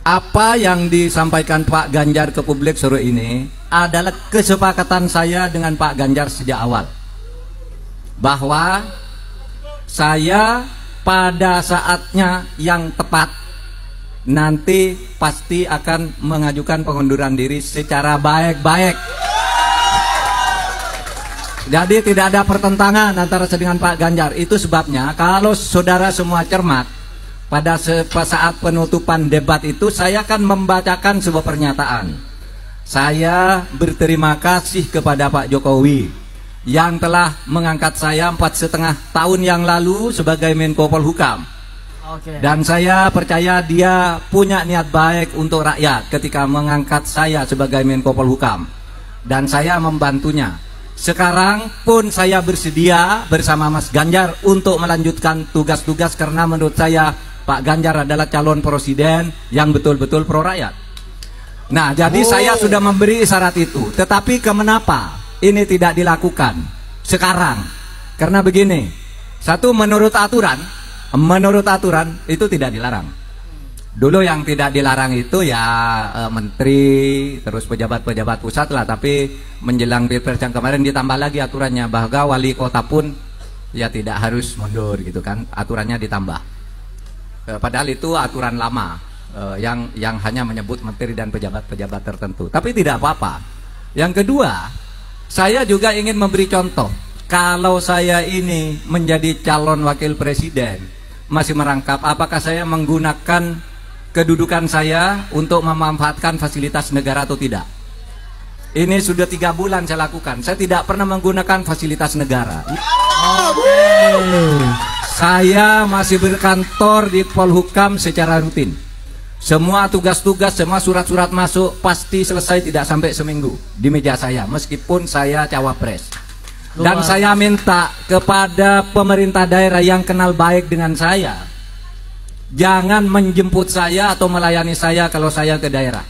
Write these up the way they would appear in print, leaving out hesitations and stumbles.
Apa yang disampaikan Pak Ganjar ke publik sore ini adalah kesepakatan saya dengan Pak Ganjar sejak awal, bahwa saya pada saatnya yang tepat nanti pasti akan mengajukan pengunduran diri secara baik-baik. Jadi tidak ada pertentangan antara saya dengan Pak Ganjar. Itu sebabnya kalau saudara semua cermat, pada saat penutupan debat itu saya akan membacakan sebuah pernyataan. Saya berterima kasih kepada Pak Jokowi yang telah mengangkat saya 4,5 tahun yang lalu sebagai Menko Polhukam. Dan saya percaya dia punya niat baik untuk rakyat ketika mengangkat saya sebagai Menko Polhukam. Dan saya membantunya. Sekarang pun saya bersedia bersama Mas Ganjar untuk melanjutkan tugas-tugas, karena menurut saya Pak Ganjar adalah calon presiden yang betul-betul pro rakyat. Nah, jadi saya sudah memberi isyarat itu. Tetapi kenapa ini tidak dilakukan sekarang? Karena begini, satu, menurut aturan itu tidak dilarang. Dulu yang tidak dilarang itu ya menteri, terus pejabat-pejabat pusat lah. Tapi menjelang Pilpres yang kemarin ditambah lagi aturannya, bahwa wali kota pun ya tidak harus mundur gitu kan, aturannya ditambah. Padahal itu aturan lama yang hanya menyebut menteri dan pejabat-pejabat tertentu. Tapi tidak apa-apa. Yang kedua, saya juga ingin memberi contoh. Kalau saya ini menjadi calon wakil presiden, masih merangkap apakah saya menggunakan kedudukan saya untuk memanfaatkan fasilitas negara atau tidak. Ini sudah 3 bulan saya lakukan. Saya tidak pernah menggunakan fasilitas negara. Saya masih berkantor di Polhukam secara rutin. Semua tugas-tugas, semua surat-surat masuk pasti selesai tidak sampai seminggu di meja saya, meskipun saya cawapres. Dan saya minta kepada pemerintah daerah yang kenal baik dengan saya, jangan menjemput saya atau melayani saya kalau saya ke daerah.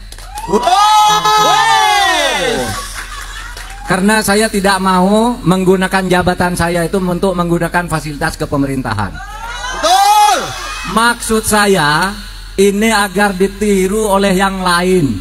Karena saya tidak mau menggunakan jabatan saya itu untuk menggunakan fasilitas kepemerintahan. Betul. Maksud saya ini agar ditiru oleh yang lain.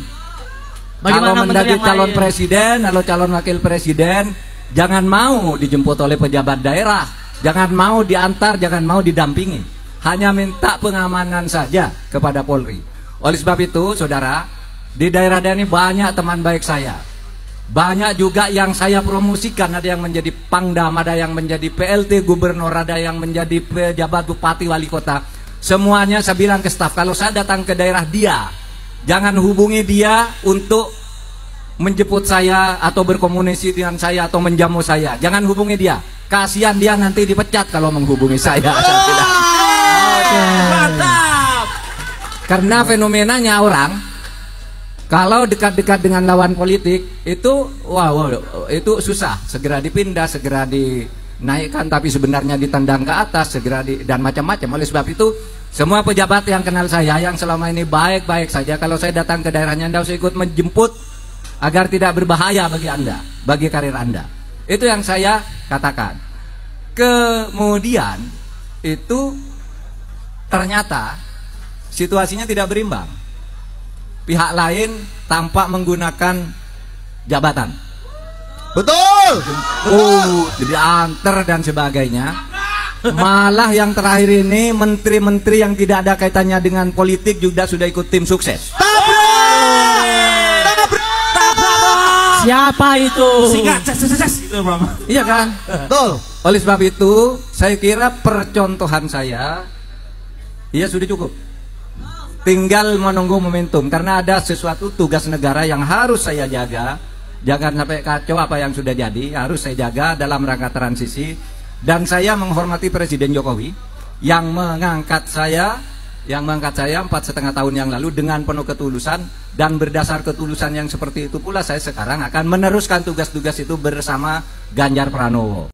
Kalau menjadi calon presiden atau calon wakil presiden, jangan mau dijemput oleh pejabat daerah, jangan mau diantar, jangan mau didampingi. Hanya minta pengamanan saja kepada Polri. Oleh sebab itu, saudara, di daerah-daerah ini banyak teman baik saya. Banyak juga yang saya promosikan, ada yang menjadi pangdam, ada yang menjadi PLT gubernur, ada yang menjadi pejabat bupati wali kota. Semuanya saya bilang ke staf, kalau saya datang ke daerah dia, jangan hubungi dia untuk menjemput saya atau berkomunikasi dengan saya atau menjamu saya. Jangan hubungi dia, kasihan dia nanti dipecat kalau menghubungi saya. Mantap. Karena fenomenanya orang kalau dekat-dekat dengan lawan politik itu itu susah, segera dipindah, segera dinaikkan, tapi sebenarnya ditendang ke atas, dan macam-macam. Oleh sebab itu, semua pejabat yang kenal saya yang selama ini baik-baik saja, kalau saya datang ke daerahnya Anda usah ikut menjemput agar tidak berbahaya bagi Anda, bagi karir Anda. Itu yang saya katakan. Kemudian itu ternyata situasinya tidak berimbang. Pihak lain tampak menggunakan jabatan. Betul. Diantar dan sebagainya. Malah yang terakhir ini menteri-menteri yang tidak ada kaitannya dengan politik juga sudah ikut tim sukses. Siapa itu? Iya kan? Betul. Oleh sebab itu, saya kira percontohan saya ya sudah cukup. Tinggal menunggu momentum, karena ada sesuatu tugas negara yang harus saya jaga. Jangan sampai kacau apa yang sudah jadi, harus saya jaga dalam rangka transisi. Dan saya menghormati Presiden Jokowi yang mengangkat saya 4,5 tahun yang lalu dengan penuh ketulusan. Dan berdasar ketulusan yang seperti itu pula saya sekarang akan meneruskan tugas-tugas itu bersama Ganjar Pranowo.